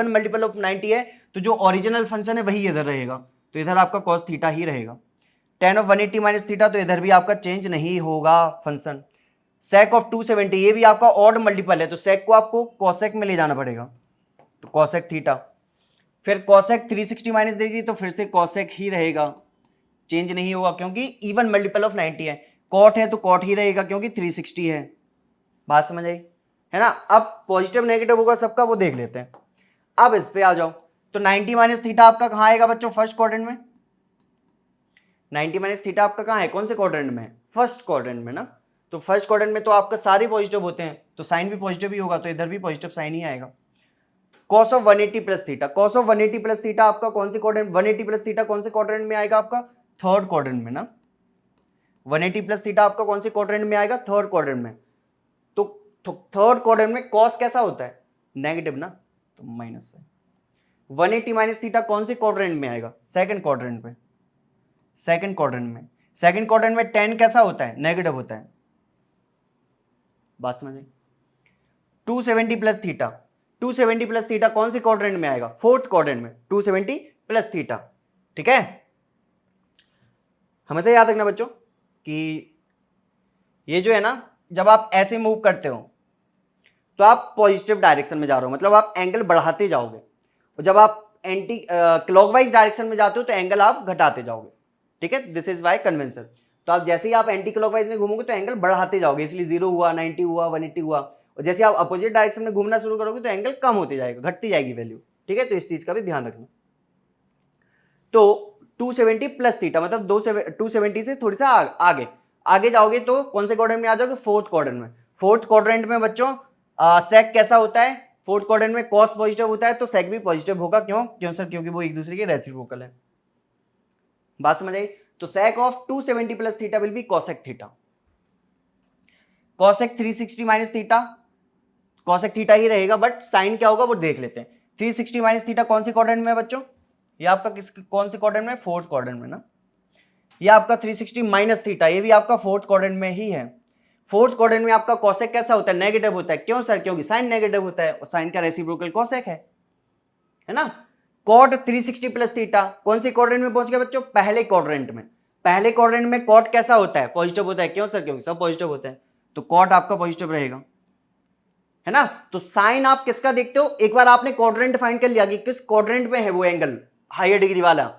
S1: मल्टीपल ऑफ 90 है, तो जो ओरिजिनल फंक्शन है वही इधर रहेगा, तो इधर आपका कॉस थीटा ही रहेगा। टेन ऑफ 180 माइनस थीटा, तो इधर भी आपका चेंज नहीं होगा फंक्शन। सेक ऑफ 270, ये भी आपका ऑड मल्टीपल है, तो सेक को आपको कॉसेक में ले जाना पड़ेगा, तो कॉसेक थीटा, फिर कॉसेक 360 माइनस देगी तो फिर से कॉसेक ही रहेगा, चेंज नहीं होगा क्योंकि इवन मल्टीपल ऑफ 90 है, कॉट है तो कॉट ही रहेगा क्योंकि 360 है, बात समझ आई, है ना। अब पॉजिटिव नेगेटिव होगा सबका, वो देख लेते हैं। अब इस पे आ जाओ, तो 90 माइनस थीटा आपका कहाँ आएगा बच्चों, फर्स्ट क्वाड्रेंट में। 90 माइनस थीटा आपका कहाँ है, कौन से क्वाड्रेंट में है, फर्स्ट क्वाड्रेंट में ना। तो फर्स्ट क्वाड्रेंट में तो आपका सारे पॉजिटिव होते हैं, तो साइन भी पॉजिटिव ही होगा, तो इधर भी पॉजिटिव साइन ही आएगा। cos of 180 plus theta, cos of 180 plus theta आपका कौन से क्वाड्रेंट, 180 प्लस थीटा कौन से क्वाड्रेंट में आएगा आपका, थर्ड क्वाड्रेंट में ना। 180 प्लस थीटा आपका कौन से क्वाड्रेंट में आएगा, थर्ड क्वाड्रेंट में। तो थर्ड क्वाड्रेंट में cos कैसा होता है, नेगेटिव ना, तो माइनस है। 180 माइनस थीटा कौन से क्वाड्रेंट में आएगा, सेकंड क्वाड्रेंट पे, सेकंड क्वाड्रेंट में। सेकंड क्वाड्रेंट में tan कैसा होता है, नेगेटिव होता है। बात समझ आई। 270 प्लस थीटा, 270 प्लस थीटा कौन से क्वाड्रेंट में आएगा, फोर्थ क्वाड्रेंट में, 270 प्लस थीटा। ठीक है, हमेशा याद रखना बच्चों कि ये जो है ना, जब आप ऐसे मूव करते हो तो आप पॉजिटिव डायरेक्शन में जा रहे हो, मतलब आप एंगल बढ़ाते जाओगे, और जब आप एंटी क्लॉकवाइज डायरेक्शन में जाते हो तो एंगल आप घटाते जाओगे। ठीक है, दिस इज वाई कन्वेंशन। तो आप जैसे ही आप एंटी क्लॉकवाइज में घूमोगे तो एंगल बढ़ाते जाओगे, इसलिए 0 हुआ, 90 हुआ, 180 हुआ। और जैसे आप अपोजिट डायरेक्शन में घूमना शुरू करोगे तो एंगल कम होते जाएगा, घटती जाएगी वैल्यू। ठीक है, तो इस चीज का भी ध्यान रखना। तो 270 प्लस थीटा मतलब 270 से थोड़ी सा आगे आगे जाओगे तो कौन से क्वाड्रेंट में आ जाओगे, फोर्थ क्वाड्रेंट में। फोर्थ क्वाड्रेंट में बच्चों सेक कैसा होता है, फोर्थ क्वाड्रेंट में कॉस पॉजिटिव होता है, तो सेक भी पॉजिटिव होगा। क्यों क्यों सर, क्योंकि वो एक दूसरे के रेसिप्रोकल है। बात समझ आई। तो sec of 270 plus theta will be cosec theta. Cosec 360 minus theta, cosec theta ही रहेगा, बट साइन क्या होगा वो देख लेते हैं। 360 माइनस थीटा कौन से क्वाड्रेंट में है बच्चों, ये आपका किस कौन से क्वाड्रेंट में, फोर्थ क्वाड्रेंट में ना। ये आपका 360 माइनस थीटा, ये भी आपका फोर्थ क्वाड्रेंट में ही है। फोर्थ क्वाड्रेंट में आपका कॉसेक कैसा होता है, नेगेटिव होता है। क्यों सर, क्योंकि साइन नेगेटिव होता है, और साइन का रेसिप्रोकल कॉसेक है ना। कॉट 360 प्लस थीटा कौन से क्वाड्रेंट में पहुंच गया बच्चों, पहले क्वाड्रेंट में। पहले क्वाड्रेंट में कॉट कैसा होता है, पॉजिटिव होता है। क्यों सर, क्योंकि सब पॉजिटिव होता है, तो कॉट आपका पॉजिटिव रहेगा, है ना। तो साइन आप किसका देखते हो, एक बार आपने क्वाड्रेंट फाइंड कर लिया कि किस क्वाड्रेंट में है वो एंगल हायर डिग्री वाला,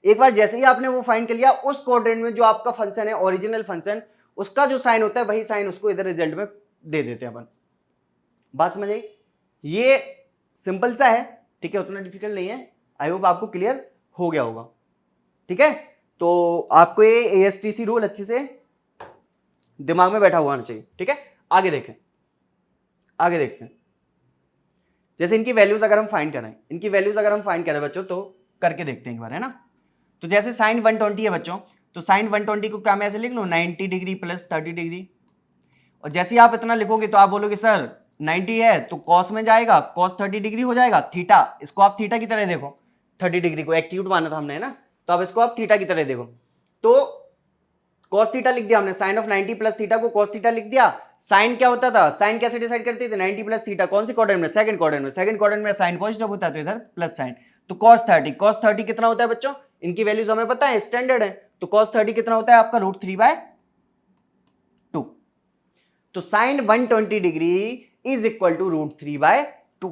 S1: एक बार जैसे ही आपने वो फाइंड कर लिया, उस क्वाड्रेंट में जो आपका फंक्शन है, ओरिजिनल फंक्शन, उसका जो साइन होता है वही साइन उसको इधर रिजल्ट में दे देते हैं अपन। बात समझ आई। ये सिंपल सा है, ठीक है, उतना डिफिकल्ट नहीं है। आई होप आपको क्लियर हो गया होगा। ठीक है, तो आपको ये ASTC रूल अच्छे से दिमाग में बैठा हुआ होना चाहिए। ठीक है, आगे देखें, आगे देखते हैं। जैसे इनकी वैल्यूज अगर हम फाइंड करें, इनकी वैल्यूज अगर हम फाइंड करें बच्चों, तो करके देखते हैं एक बार, है ना। तो जैसे साइन 120 है बच्चों, तो साइन 120 को क्या मैं ऐसे लिख लूं, 90 डिग्री प्लस 30 डिग्री। और जैसे ही आप इतना लिखोगे तो आप बोलोगे सर 90 है तो कॉस में जाएगा, कॉस 30 डिग्री हो जाएगा, थीटा, इसको आप थीटा की तरह देखो, 30 डिग्री को एक्यूट माना था हमने, है ना, तो अब इसको आप थीटा की तरह देखो। तो कॉस थीटा लिख दिया हमने, साइन ऑफ 90 प्लस थीटा को कॉस थीटा लिख दिया। साइन क्या होता था, साइन कैसे डिसाइड करते थे, 90 प्लस थीटा कौन से क्वाड्रेंट में, सेकंड क्वाड्रेंट में। सेकंड क्वाड्रेंट में साइन पॉजिटिव होता है तो इधर प्लस साइन। तो कॉस 30 कितना होता है बच्चों, इनकी वैल्यूज हमें पता है, स्टैंडर्ड है। तो कॉस 30 कितना होता है आपका, √3/2। तो sine 120 degree is equal to √3/2।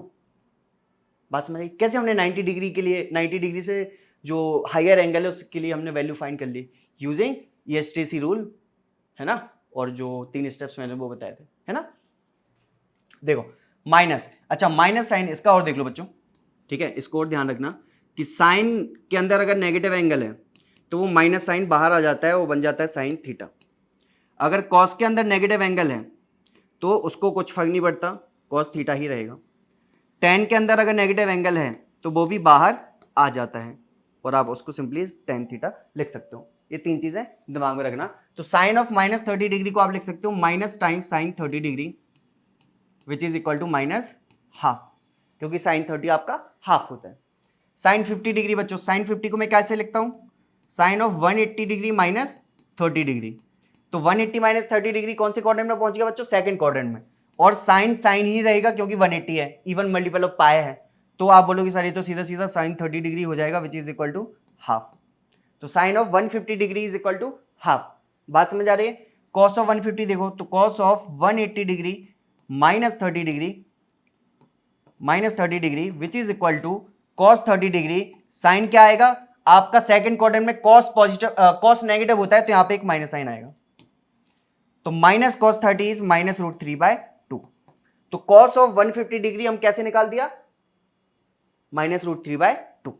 S1: बात समझ आई। कैसे हमने 90 डिग्री के लिए, 90 डिग्री से जो हायर एंगल है उसके लिए हमने वैल्यू फाइंड कर ली यूजिंग ASTC रूल, है ना, और जो 3 स्टेप्स मैंने वो बताए थे, है ना। देखो माइनस, अच्छा माइनस साइन इसका और देख लो बच्चों। ठीक है, इसको और ध्यान रखना कि साइन के अंदर अगर नेगेटिव एंगल है तो वो माइनस साइन बाहर आ जाता है, वो बन जाता है साइन थीटा। अगर कॉस के अंदर नेगेटिव एंगल है तो उसको कुछ फर्क नहीं पड़ता, कॉस थीटा ही रहेगा। टेन के अंदर अगर नेगेटिव एंगल है तो वो भी बाहर आ जाता है, और आप उसको सिंपली टेन थीटा लिख सकते हो। ये 3 चीजें दिमाग में रखना। तो साइन ऑफ -30 डिग्री को आप लिख सकते हो minus times sine 30 degree which is equal to -half, क्योंकि साइन 30 आपका हाफ होता है। साइन 50 डिग्री बच्चों, साइन 50 को मैं कैसे लिखता हूं, साइन ऑफ 180 डिग्री -30 डिग्री। तो 180 -30 डिग्री कौन से क्वाड्रेंट में पहुंच गया बच्चों, सेकंड क्वाड्रेंट में। और साइन साइन ही रहेगा क्योंकि 180 है, इवन मल्टीपल ऑफ पाई है। तो आप बोलोगे सर ये तो सीधा सीधा साइन 30 डिग्री हो जाएगा which is equal to half. तो sine of 150 degree is equal to half. बात समझ आ रही है। कॉस ऑफ 150 देखो, तो cos of 180 degree -30 degree which is equal to cos 30 degree. Sine क्या आएगा आपका, सेकंड क्वाड्रेंट में कॉस पॉजिटिव कॉस नेगेटिव होता है तो यहां पे एक माइनस साइन आएगा। तो माइनस कॉस 30 इज -√3/2। तो कॉस ऑफ 150 डिग्री हम कैसे निकाल दिया, -√3/2।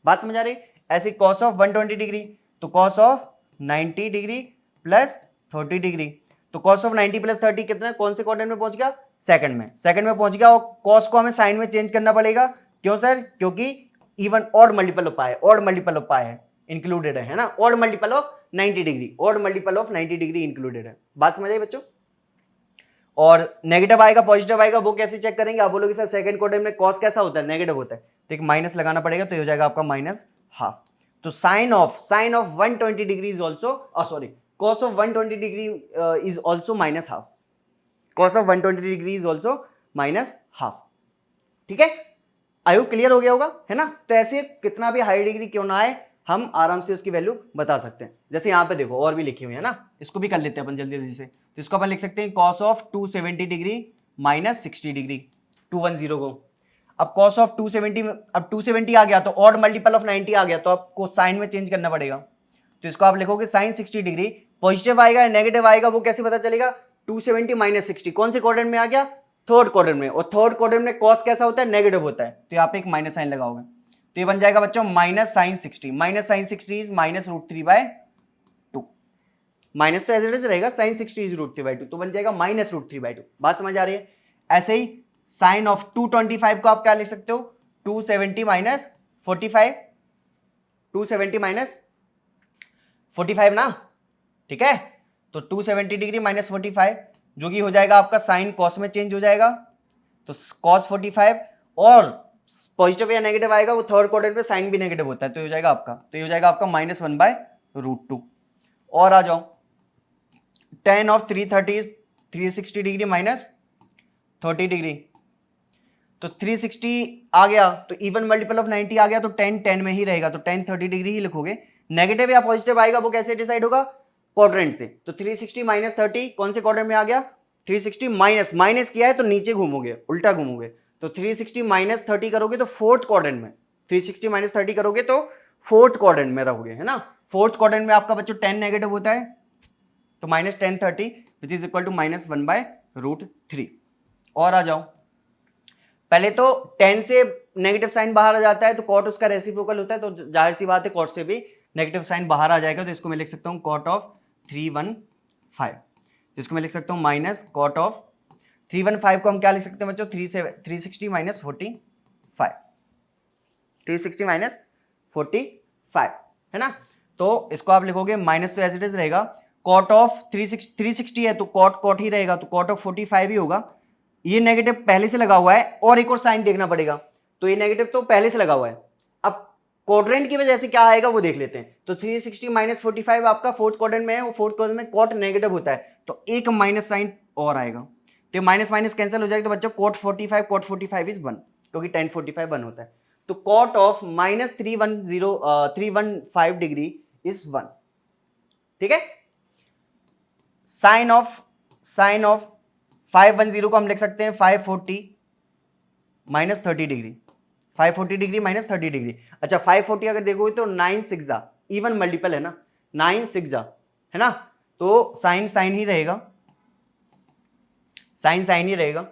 S1: बात समझ आ रही? ऐसे कॉस ऑफ 120 डिग्री, तो cos of 90 degree plus 30 degree, तो कॉस ऑफ 90 प्लस 30 कितना, कौन से क्वाड्रेंट में पहुंच गया, सेकंड में, सेकंड में पहुंच गया। और कॉस को हमें साइन में चेंज करना पड़ेगा, क्यों सर, क्योंकि even odd multiple of pi, odd multiple of pi है इंक्लूडेड है ना, odd multiple of 90 degree, odd multiple of 90 degree included है। बात समझ आई बच्चों? और नेगेटिव आएगा पॉजिटिव आएगा वो कैसे चेक करेंगे, आप बोलोगे सर सेकंड क्वाड्रेंट में कॉस कैसा होता है, नेगेटिव होता है, तो एक माइनस लगाना पड़ेगा, तो ये हो जाएगा आपका -½ तो sine of 120 degree is also sorry cos of 120 degree is also -½ cos of 120 degree is also -½ ठीक है, आई होप क्लियर हो गया होगा, है ना। तो ऐसे कितना भी हाई डिग्री क्यों ना आए, हम आराम से उसकी वैल्यू बता सकते हैं। जैसे यहाँ पे देखो और भी लिखी हुई है ना, इसको भी कर लेते हैं अपन जल्दी जल्दी से। तो इसको अपन लिख सकते हैं cos ऑफ 270 डिग्री -60 डिग्री 210 को। अब cos ऑफ 270, अब 270 आ गया तो ऑड मल्टीपल ऑफ 90 आ गया, तो आपको साइन में चेंज करना पड़ेगा। तो इसको आप लिखोगे साइन 60 डिग्री, पॉजिटिव आएगा या नेगेटिव आएगा वो कैसे पता चलेगा, 270 -60 कौन से क्वाड्रेंट में आ गया, थर्ड क्वाड्रेंट में, और थर्ड क्वाड्रेंट में cos कैसा होता है, नेगेटिव होता है, तो यहाँ पे एक माइनस साइन लगाओगे, तो ये बन जाएगा बच्चों -sin60, -sin60 इज -√3/2, माइनस तो एज इट इज रहेगा, sin60 इज √3/2, तो बन जाएगा -√3/2। बात समझ आ रही है? ऐसे ही साइन ऑफ 225 को आप क्या लिख सकते हो, 270 -45, 270 -45 ना, ठीक है। तो 270 डिग्री -45 जो कि हो जाएगा आपका साइन कॉस में चेंज हो जाएगा, तो cos 45, और पॉजिटिव या नेगेटिव आएगा वो थर्ड क्वाड्रेंट पे साइन भी नेगेटिव होता है, तो ये हो जाएगा आपका, तो ये हो जाएगा आपका -1/√2। और आ जाओ, tan ऑफ 330 360 डिग्री -30 डिग्री, तो 360 आ गया तो इवन मल्टीपल ऑफ 90 आ गया, तो tan 10 में ही रहेगा, तो tan 30 डिग्री ही लिखोगे। नेगेटिव या पॉजिटिव आएगा वो कैसे डिसाइड होगा, क्वाड्रेंट से, तो 360 -30 कौन से क्वाड्रेंट में आ गया, 360 माइनस किया है तो नीचे घूमोगे, उल्टा घूमोगे, तो 360 -30 करोगे तो फोर्थ क्वाड्रेंट में, 360 -30 करोगे तो फोर्थ क्वाड्रेंट में रहोगे, है ना। फोर्थ क्वाड्रेंट में आपका बच्चों 10 नेगेटिव होता है, तो -1030 विच इज इक्वल टू -1/√3। और आ जाओ, पहले तो 10 से नेगेटिव साइन बाहर आ जाता है तो कॉट उसका रेसिप्रोकल होता है, तो जाहिर सी बात है कॉट से भी नेगेटिव साइन बाहर आ जाएगा, तो इसको मैं लिख सकता हूं कॉट ऑफ 315, इसको मैं लिख सकता हूं माइनस कॉट ऑफ 315 को हम क्या लिख सकते हैं बच्चों, 360 -45, 360 -45, है ना। तो इसको आप लिखोगे माइनस, तो एज इट इज रहेगा, कॉट ऑफ 360 है तो कॉट ही रहेगा, तो कॉट ऑफ 45 ही होगा। ये नेगेटिव पहले से लगा हुआ है और एक और साइन देखना पड़ेगा, तो ये नेगेटिव तो पहले से लगा हुआ है, अब क्वाड्रेंट की वजह से क्या आएगा वो देख लेते हैं। तो 360 -45 आपका फोर्थ क्वाड्रेंट में है, वो फोर्थ क्वाड्रेंट में कॉट नेगेटिव होता है, तो एक माइनस साइन और आएगा, तो माइनस माइनस कैंसिल हो जाएगा, तो बच्चों कॉट 45 इज 1, क्योंकि tan 45 1 होता है, तो कॉट ऑफ -315 डिग्री इज 1, ठीक है। साइन ऑफ 510 को हम लिख सकते हैं 540 -30 डिग्री, 540 डिग्री -30 डिग्री। अच्छा 540 अगर देखोगे तो 9 6 इवन मल्टीपल है ना, 9 6 है ना, तो साइन ही रहेगा, साइन ही रहेगा,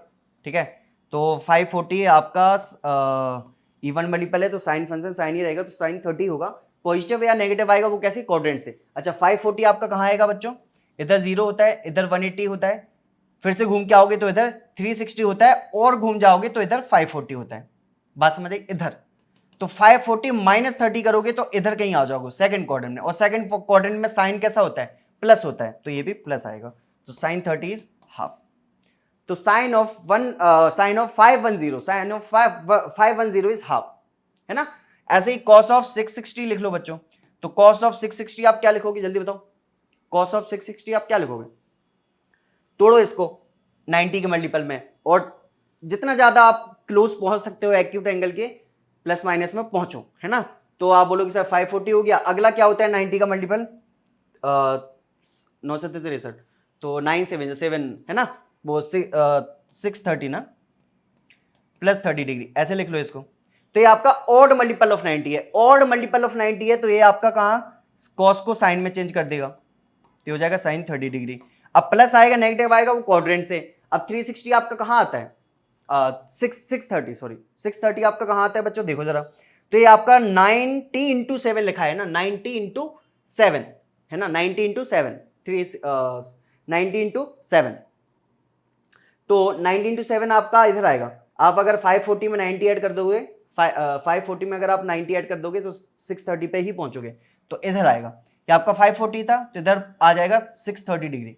S1: ठीक है। तो 540 आपका इवन मल्टीपल है तो साइन फंक्शन साइन ही रहेगा, तो साइन 30 होगा। पॉजिटिव या नेगेटिव आएगा वो कैसे, क्वाड्रेंट से। अच्छा 540 आपका कहाँ आएगा बच्चों, इधर 0 होता है, इधर 180 होता है, फिर से घूम के आओगे तो इधर 360 होता है, और घूम जाओगे तो इधर 540 होता है। बात समझ आई, इधर तो 540 -30 करोगे तो इधर कहीं आ जाओगे सेकंड क्वाड्रेंट में, और सेकंड क्वाड्रेंट में साइन कैसा होता है, प्लस होता है, तो ये भी प्लस आएगा, तो साइन 30 इज हाफ। तो साइन ऑफ 510 इज हाफ, है ना। ऐसे ही cos ऑफ 660 लिख लो बच्चों, तो cos ऑफ 660 आप क्या लिखोगे, जल्दी बताओ, cos ऑफ 660 आप क्या लिखोगे, तोड़ो इसको 90 के मल्टीपल में, और जितना ज्यादा आप क्लोज पहुंच सकते हो एक्यूट एंगल के प्लस माइनस में पहुंचो, है ना। तो आप बोलोगे सर 540 हो गया, अगला क्या होता है 90 का मल्टीपल 963, तो 9 7 है ना, वो 630 ना, प्लस 30 डिग्री, ऐसे लिख लो इसको। तो ये आपका ऑड मल्टीपल ऑफ 90 है, ऑड मल्टीपल ऑफ 90 है, तो ये आपका कहाँ कॉस को साइन में चेंज कर देगा, तो हो जाएगा साइन 30 डिग्री। अब प्लस आएगा नेगेटिव आएगा वो क्वाड्रेंट से, अब 360 आपका कहाँ आता है, 630 आपका कहाँ आता है बच्चों, देखो जरा, तो ये आपका 90 इंटू 7 लिखा है ना, 90 इंटू 7 है ना, 90 इंटू 7, 90 इंटू 7, तो 90 इंटू 7 आपका इधर आएगा। आप अगर 540 में 90 ऐड कर दोगे, 540 में अगर आप 90 ऐड कर दोगे तो 630 पे ही पहुंचोगे, तो इधर आएगा। ये आपका 540 था तो इधर आ जाएगा 630 डिग्री,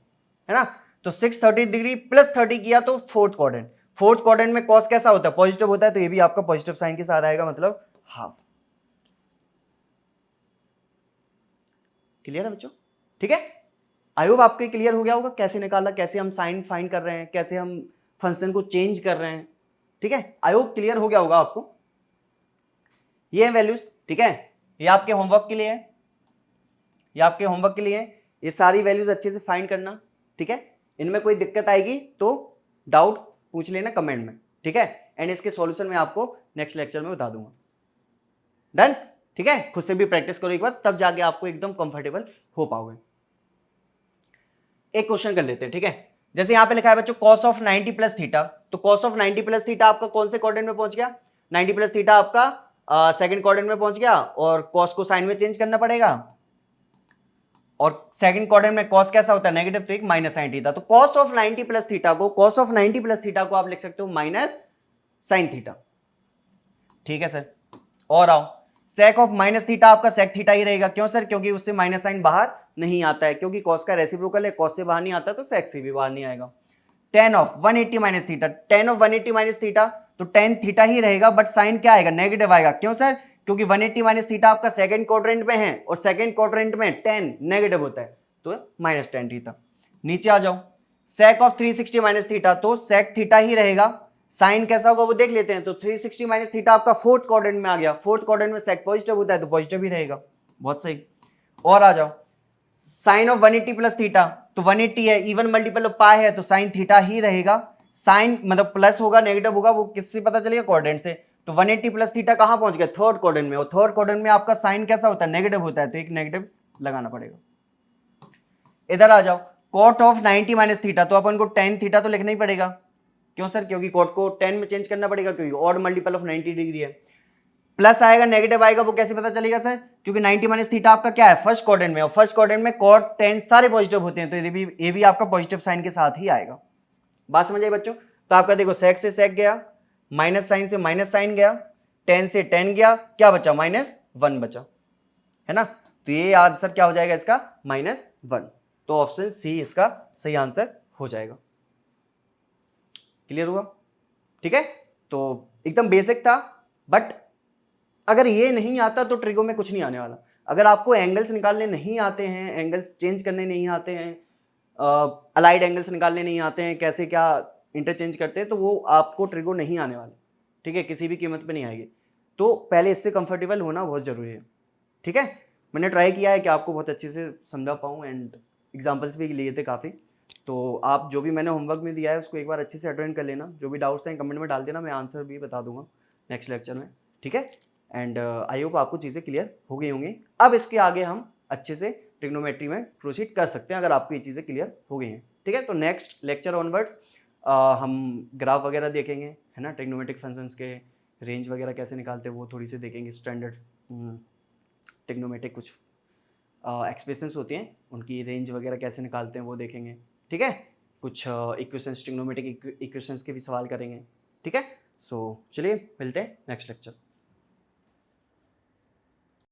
S1: है ना। तो 630 डिग्री प्लस 30 किया तो फोर्थ क्वाड्रेंट, फोर्थ क्वाड्रेंट में कॉस कैसा होता है, पॉजिटिव होता है, तो ये भी आपका पॉजिटिव साइन के साथ आएगा, मतलब हाफ। क्लियर है बच्चों, ठीक है। आई होप आपके क्लियर हो गया होगा कैसे निकाला, कैसे हम साइन फाइंड कर रहे हैं, कैसे हम फंक्शन को चेंज कर रहे हैं, ठीक है। आई होप क्लियर हो गया होगा आपको। ये है वैल्यूज, ठीक है, ये आपके होमवर्क के लिए है, ये आपके होमवर्क के लिए है, ये सारी वैल्यूज अच्छे से फाइंड करना, ठीक है। इनमें कोई दिक्कत आएगी तो डाउट पूछ लेना कमेंट में, ठीक है, एंड इसके सॉल्यूशन मैं आपको नेक्स्ट लेक्चर में बता दूंगा। डन, ठीक है, खुद से भी प्रैक्टिस करो एक बार, तब जाके आपको एकदम कंफर्टेबल हो पाओगे। एक क्वेश्चन कर लेते हैं, ठीक है। जैसे यहां पे लिखा है बच्चों cos ऑफ 90 प्लस थीटा, तो cos ऑफ 90 प्लस थीटा आपका कौन से क्वाड्रेंट में पहुंच गया, 90 प्लस थीटा आपका सेकंड क्वाड्रेंट में पहुंच गया, और cos को साइन में चेंज करना पड़ेगा, और सेकंड क्वाड्रेंट में cos कैसा होता है, नेगेटिव, तो एक माइनस साइन थीटा, तो cos ऑफ 90 प्लस थीटा को, cos ऑफ 90 प्लस थीटा को आप लिख सकते हो माइनस साइन थीटा, ठीक है सर। और आओ, sec ऑफ माइनस थीटा आपका sec थीटा ही रहेगा, क्यों सर, क्योंकि उससे माइनस साइन बाहर नहीं आता है, क्योंकि cos का रेसिप्रोकल है, cos से बाहर नहीं आता तो sec से भी बाहर नहीं आएगा। tan of 180 minus theta, tan of 180 minus theta, तो tan थीटा ही रहेगा, बट साइन क्या आएगा, नेगेटिव आएगा, क्यों सर, क्योंकि 180 माइनस थीटा आपका सेकंड क्वाड्रेंट में है, और सेकंड क्वाड्रेंट में tan नेगेटिव होता है, तो माइनस tan थीटा। नीचे आ जाओ, sec ऑफ 360 माइनस थीटा, तो sec थीटा ही रहेगा, साइन कैसा होगा वो देख लेते हैं, तो 360 माइनस थीटा आपका फोर्थ क्वाड्रेंट में आ गया, फोर्थ क्वाड्रेंट में sec पॉजिटिव होता है तो पॉजिटिव ही रहेगा, बहुत सही। और आ जाओ, साइन ऑफ 180 प्लस थीटा, तो 180 है, इवन मल्टीपल ऑफ पाई है, तो साइन थीटा ही रहेगा, साइन मतलब प्लस होगा नेगेटिव होगा वो किससे पता चलेगा, क्वाड्रेंट से, तो 180 प्लस थीटा कहां पहुंच गया, थर्ड क्वाड्रेंट में, और थर्ड क्वाड्रेंट में आपका साइन कैसा होता है, नेगेटिव होता है, तो एक नेगेटिव लगाना पड़ेगा। इधर आ जाओ, cot ऑफ 90 माइनस थीटा, तो अपन को tan थीटा तो लिखना ही पड़ेगा, क्यों सर, क्योंकि cot को tan में चेंज करना पड़ेगा, क्योंकि ऑड मल्टीपल ऑफ 90 डिग्री है। प्लस आएगा नेगेटिव आएगा, वो कैसे पता चलेगा सर, क्योंकि 90 माइनस थीटा आपका क्या है, फर्स्ट क्वाड्रेंट में, और फर्स्ट क्वाड्रेंट में cot tan सारे पॉजिटिव होते हैं, तो ये भी आपका पॉजिटिव साइन के साथ ही आएगा। बात समझ आई बच्चों, तो आपका देखो sec से sec गया, माइनस साइन से माइनस साइन गया, tan से tan गया, क्या बचा, -1 बचा, है ना, तो ये आंसर क्या हो जाएगा इसका, -1, तो ऑप्शन सी इसका सही आंसर हो जाएगा। क्लियर हुआ, ठीक है, तो एकदम बेसिक था, बट अगर ये नहीं आता तो ट्रिगो में कुछ नहीं आने वाला। अगर आपको एंगल्स निकालने नहीं आते हैं, एंगल्स चेंज करने नहीं आते हैं, अलाइड एंगल्स निकालने नहीं आते हैं, कैसे क्या इंटरचेंज करते हैं, तो वो आपको ट्रिगो नहीं आने वाला, ठीक है, किसी भी कीमत पे नहीं आएगी। तो पहले इससे कंफर्टेबल होना बहुत ज़रूरी है, ठीक है। मैंने ट्राई किया है कि आपको बहुत अच्छे से समझा पाऊँ, एंड एग्जाम्पल्स भी लिए थे काफ़ी, तो आप जो भी मैंने होमवर्क में दिया है उसको एक बार अच्छे से अटेंड कर लेना, जो भी डाउट्स हैं कमेंट में डाल देना, मैं आंसर भी बता दूंगा नेक्स्ट लेक्चर में, ठीक है। एंड आई होप आपको चीज़ें क्लियर हो गई होंगी। अब इसके आगे हम अच्छे से ट्रिग्नोमेट्री में प्रोसीड कर सकते हैं अगर आपको ये चीज़ें क्लियर हो गई हैं, ठीक है। तो नेक्स्ट लेक्चर ऑनवर्ड्स हम ग्राफ वगैरह देखेंगे, है ना, ट्रिग्नोमेट्रिक फंक्शंस के रेंज वगैरह कैसे निकालते हैं वो थोड़ी सी देखेंगे, स्टैंडर्ड ट्रिग्नोमेट्रिक कुछ एक्सप्रेशंस होती हैं उनकी रेंज वगैरह कैसे निकालते हैं वो देखेंगे, ठीक है। कुछ इक्वेशंस, ट्रिग्नोमेट्रिक इक्वेशंस के भी सवाल करेंगे, ठीक है। सो चलिए मिलते हैं नेक्स्ट लेक्चर।